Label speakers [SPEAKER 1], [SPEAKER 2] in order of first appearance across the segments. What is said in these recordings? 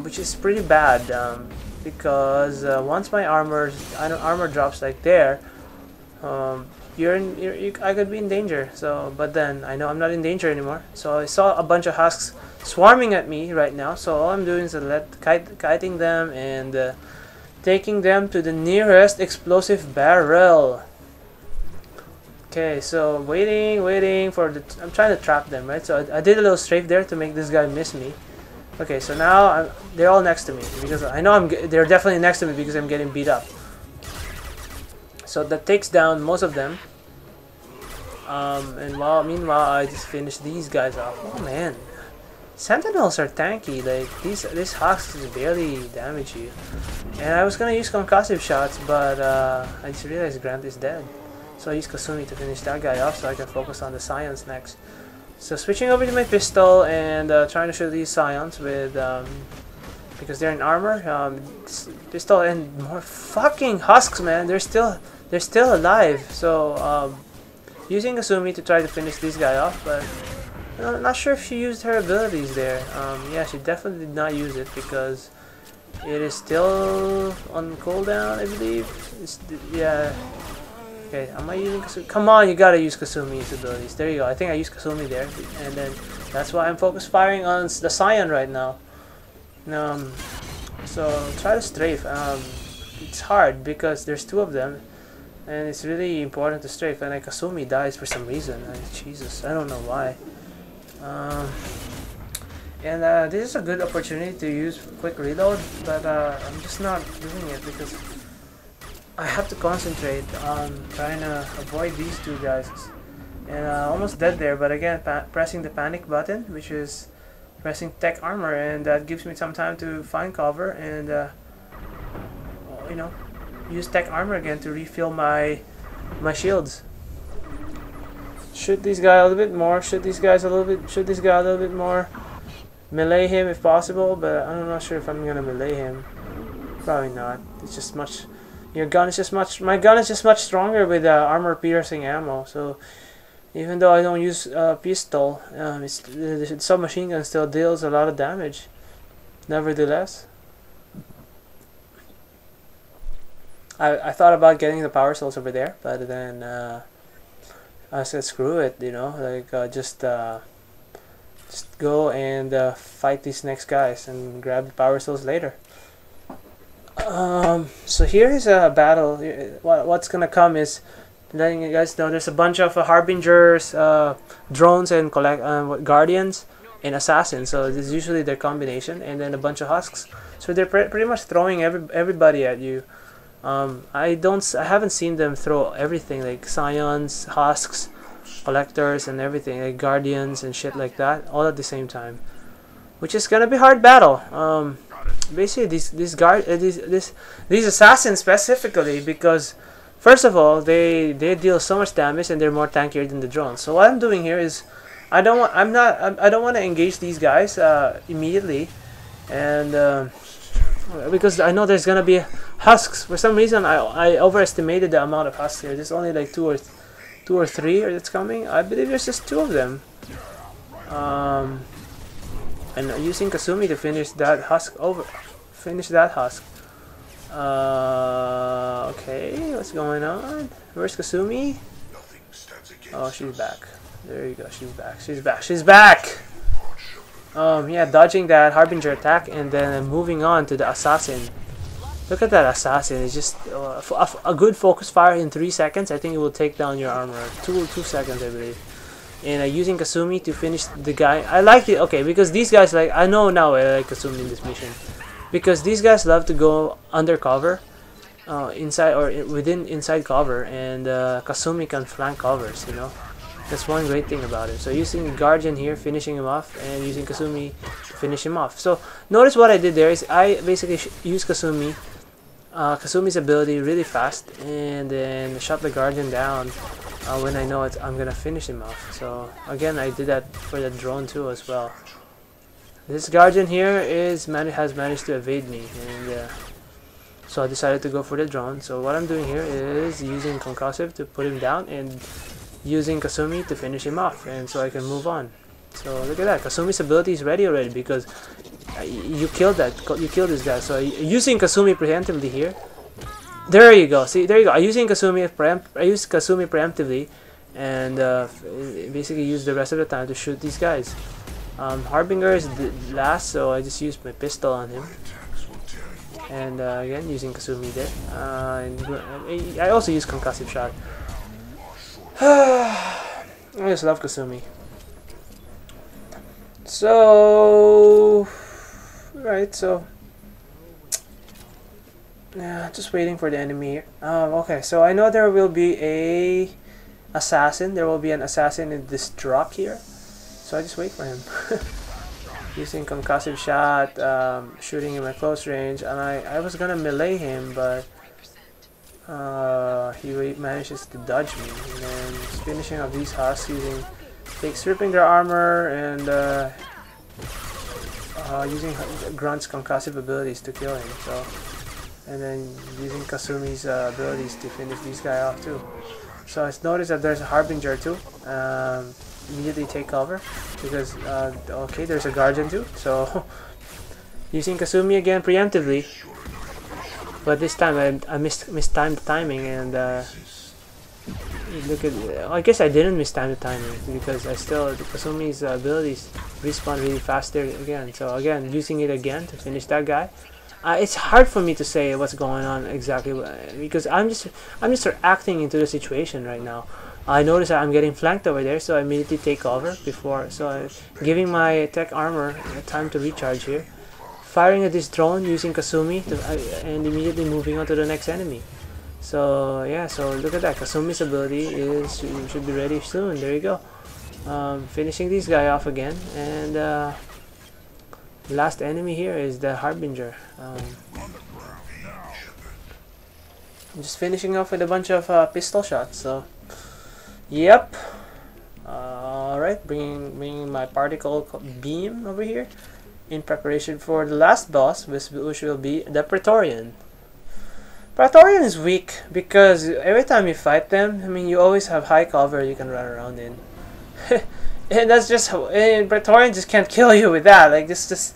[SPEAKER 1] which is pretty bad because once my armor drops like there, I could be in danger. So, but then I know I'm not in danger anymore. So I saw a bunch of husks swarming at me right now. So all I'm doing is kiting them and taking them to the nearest explosive barrel. Okay, so waiting for I'm trying to trap them, right? So I did a little strafe there to make this guy miss me. Okay, so now they're all next to me because I know they're definitely next to me because I'm getting beat up. So that takes down most of them. And meanwhile, I just finished these guys off. Oh man, Sentinels are tanky. Like these husks barely damage you. And I was gonna use concussive shots, but I just realized Grant is dead. So I used Kasumi to finish that guy off so I can focus on the Scions next. So switching over to my pistol and trying to shoot these Scions with because they're in armor. Pistol and more fucking husks, man. They're still alive. So using Kasumi to try to finish this guy off, but I'm not sure if she used her abilities there. Yeah, she definitely did not use it because it is still on cooldown, I believe. Yeah. Okay, am I using Kasumi? Come on, you gotta use Kasumi's abilities. There you go. I think I used Kasumi there, and then that's why I'm focused firing on the Scion right now. So try to strafe. It's hard because there's two of them, and it's really important to strafe. And like Kasumi dies for some reason. Jesus, I don't know why. And this is a good opportunity to use quick reload, but I'm just not doing it because I have to concentrate on trying to avoid these two guys. And almost dead there, but again, pressing the panic button, which is pressing tech armor, and that gives me some time to find cover and you know, use tech armor again to refill my shields. Shoot these guys a little bit more. Shoot these guys a little bit. Shoot this guy a little bit more. Melee him if possible, but I'm not sure if I'm gonna melee him. Probably not. It's just much. Your gun is just much. My gun is just much stronger with armor-piercing ammo. So even though I don't use pistol, the submachine gun still deals a lot of damage. Nevertheless, I thought about getting the power cells over there, but then I said screw it. You know, like just go and fight these next guys and grab the power cells later. So here is a battle. What's gonna come is letting you guys know there's a bunch of harbingers, drones, and guardians and assassins. So this is usually their combination, and then a bunch of husks. So they're pretty much throwing everybody at you. I haven't seen them throw everything like scions, husks, collectors, and everything like guardians and shit like that all at the same time, which is gonna be hard battle. Basically these assassins specifically, because first of all they deal so much damage and they're more tankier than the drones. So what I'm doing here is I don't want to engage these guys immediately, and because I know there's gonna be husks. For some reason I overestimated the amount of husks here. There's only like two or three that's coming. I believe there's just two of them. And using Kasumi to finish that husk okay, what's going on? Where's Kasumi? Oh, she's back. There you go. She's back. Yeah, dodging that Harbinger attack and then moving on to the assassin. Look at that assassin. It's just a good focus fire in 3 seconds. I think it will take down your armor. 2 seconds, I believe. And using Kasumi to finish the guy. I like it, okay, because these guys, like, I know now I like Kasumi in this mission, because these guys love to go undercover, inside or inside cover, and Kasumi can flank covers. You know, that's one great thing about it. So using Guardian here, finishing him off, and using Kasumi to finish him off. So notice what I did there is I basically used Kasumi's ability really fast, and then shot the Guardian down when I know I'm gonna finish him off. So again, I did that for the drone too as well. This Guardian here has managed to evade me, and so I decided to go for the drone. So what I'm doing here is using concussive to put him down and using Kasumi to finish him off, and so I can move on. So look at that. Kasumi's ability is ready already because you killed that. You killed this guy. So using Kasumi preemptively here. There you go. See, there you go. I used Kasumi preemptively, and basically use the rest of the time to shoot these guys. Harbinger is last, so I just used my pistol on him. And again, using Kasumi there. And I also use concussive shot. I just love Kasumi. So, right, so yeah, just waiting for the enemy here. Okay, so I know there will be a assassin. There will be an assassin in this drop here. So I just wait for him. Using concussive shot, shooting him at close range, and I was gonna melee him, but he manages to dodge me, and then finishing off these husks using stripping their armor and using Grunt's concussive abilities to kill him. So, and then using Kasumi's abilities to finish these guys off too. So I noticed that there's a Harbinger too. Immediately take cover because okay, there's a Guardian too. So using Kasumi again preemptively, but this time I mistimed the timing, and look at. I guess I didn't mistime the timing because I still Kasumi's abilities respawn really fast there again. So again, using it again to finish that guy. It's hard for me to say what's going on exactly because I'm just reacting into the situation right now. I notice that I'm getting flanked over there, so I immediately take cover before. So I'm giving my tech armor time to recharge here, firing at this drone using Kasumi and immediately moving on to the next enemy. So yeah, so look at that. Kasumi's ability should be ready soon. There you go. Finishing this guy off again, and last enemy here is the Harbinger. I'm just finishing off with a bunch of pistol shots. So. Yep. Alright, bringing my particle beam over here in preparation for the last boss, which will be the Praetorian. Praetorian is weak because every time you fight them, I mean, you always have high cover you can run around in. And that's just Praetorian just can't kill you with that. Like the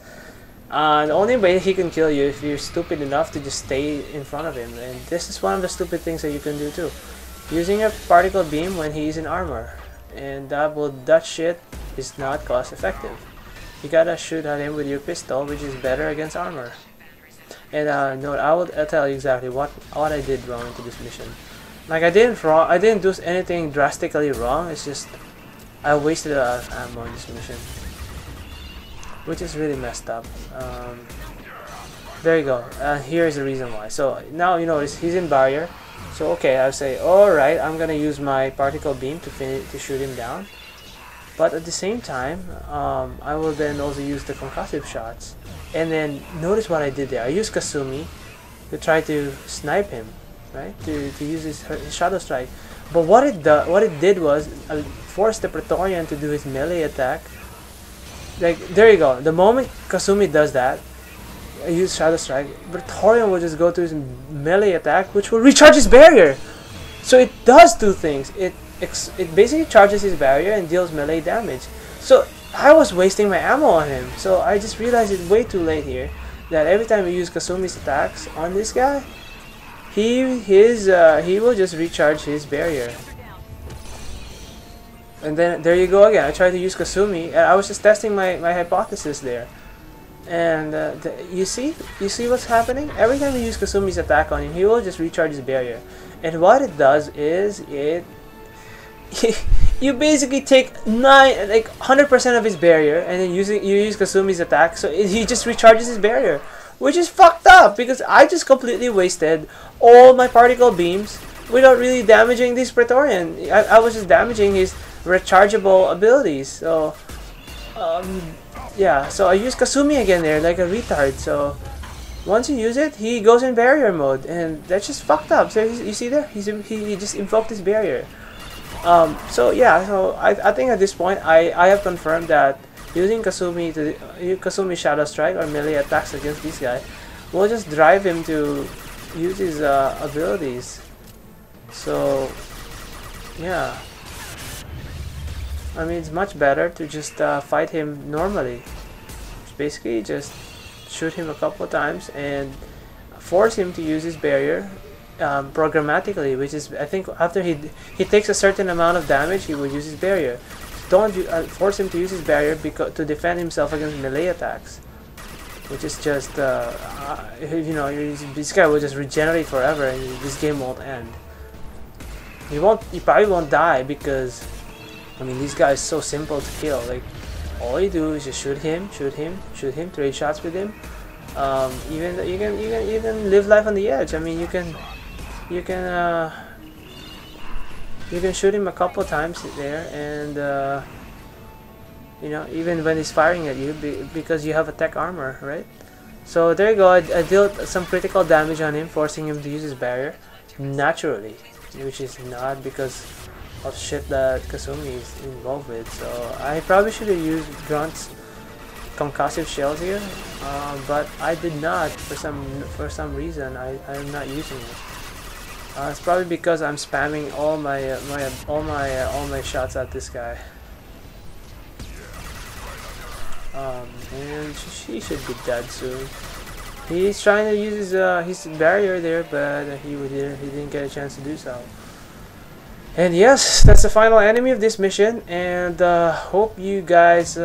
[SPEAKER 1] only way he can kill you if you're stupid enough to just stay in front of him, and this is one of the stupid things that you can do too. Using a particle beam when he's in armor, and that shit is not cost effective. You gotta shoot at him with your pistol, which is better against armor. And no, I'll tell you exactly what I did wrong into this mission. Like I didn't do anything drastically wrong. It's just I wasted a lot of ammo in this mission, which is really messed up. There you go. Here's the reason why. So now you notice he's in barrier. So okay, I'll say, alright, I'm gonna use my particle beam to shoot him down. But at the same time, I will then also use the concussive shots. And then notice what I did there. I used Kasumi to try to snipe him, right? To use his shadow strike. But what it did was force the Praetorian to do his melee attack. Like there you go. The moment Kasumi does that, I use Shadow Strike, Praetorian will just go to his melee attack, which will recharge his barrier. So it does two things. It basically charges his barrier and deals melee damage. So I was wasting my ammo on him. So I just realized it way too late here that every time we use Kasumi's attacks on this guy, he will just recharge his barrier. And then there you go again. I tried to use Kasumi, and I was just testing my hypothesis there. And you see what's happening? Every time you use Kasumi's attack on him, he will just recharge his barrier. And what it does is you basically take 100% of his barrier, and then you use Kasumi's attack, so he just recharges his barrier, which is fucked up because I just completely wasted all my particle beams without really damaging this Praetorian. I was just damaging his rechargeable abilities. So yeah, so I use Kasumi again there like a retard. So once you use it, he goes in barrier mode, and that's just fucked up. So you see there, he just invoked his barrier. So yeah, so I think at this point I have confirmed that using Kasumi Shadow Strike or melee attacks against this guy will just drive him to use his abilities. So yeah. I mean, it's much better to just fight him normally. Basically, just shoot him a couple of times and force him to use his barrier programmatically, which is, I think, after he takes a certain amount of damage, he will use his barrier. Don't force him to use his barrier because to defend himself against melee attacks, which is just you know, this guy will just regenerate forever and this game won't end. He probably won't die because, I mean, this guy is so simple to kill. Like, all you do is just shoot him, trade shots with him. Even you can live life on the edge. I mean, you can shoot him a couple of times there, and you know, even when he's firing at you, because you have attack armor, right? So there you go. I dealt some critical damage on him, forcing him to use his barrier naturally, which is not because of shit that Kasumi is involved with. So I probably should have used Grunt's concussive shells here, but I did not for some reason. I'm not using it. It's probably because I'm spamming all my shots at this guy. And she should be dead soon. He's trying to use his barrier there, but he didn't get a chance to do so. And yes, that's the final enemy of this mission, and hope you guys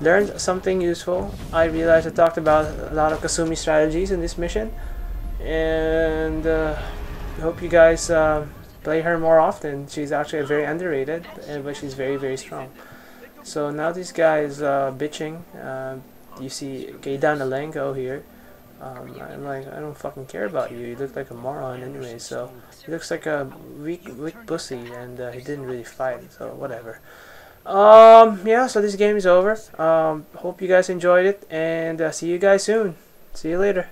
[SPEAKER 1] learned something useful. I realized I talked about a lot of Kasumi strategies in this mission, and I hope you guys play her more often. She's actually very underrated, but she's very, very strong. So now this guy is bitching. You see Keidan Alenko here. I'm like, I don't fucking care about you. You look like a moron anyway. So he looks like a weak pussy, and he didn't really fight. So whatever. Yeah. So this game is over. Hope you guys enjoyed it, and see you guys soon. See you later.